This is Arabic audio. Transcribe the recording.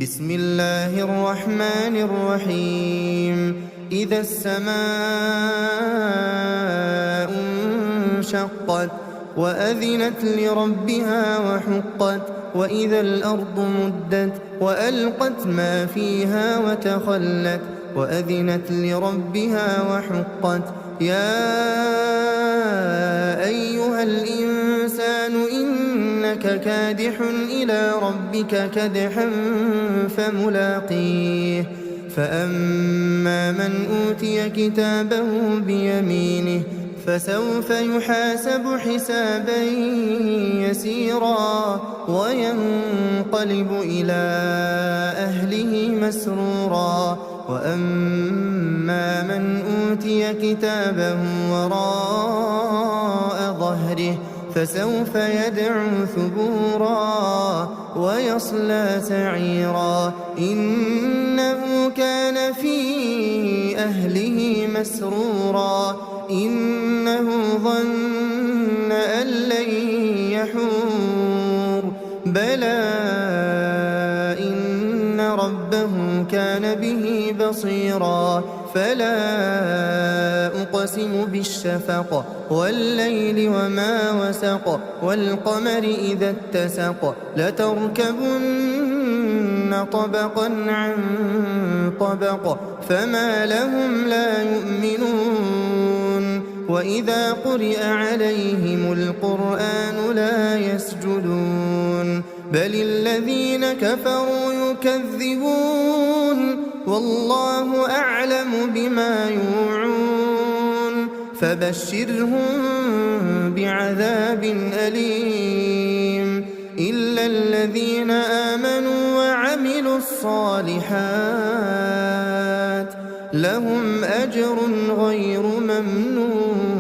بسم الله الرحمن الرحيم إذا السماء انشقت وأذنت لربها وحقت وإذا الأرض مدت وألقت ما فيها وتخلت وأذنت لربها وحقت يا أيها الإنسان إنك كادح إلى ربك كدحا فملاقيه فأما من أوتي كتابه بيمينه فسوف يحاسب حسابا يسيرا وينقلب إلى أهله مسرورا وأما من أوتي كتابه وراء ظهره فسوف يدعو ثبورا ويصلى سعيرا إنه كان في أهله مسرورا إنه ظن أن لن يحور بلى إن ربه كان به بصيرا فلا أقسم بالشفق والليل وما وسق والقمر إذا اتسق لتركبن طبقا عن طبق فما لهم لا يؤمنون وإذا قرئ عليهم القرآن لا يسجدون بل الذين كفروا يكذبون والله أعلم بما يوعون فبشرهم بعذاب أليم إلا الذين آمنوا وعملوا الصالحات لهم أجر غير ممنون.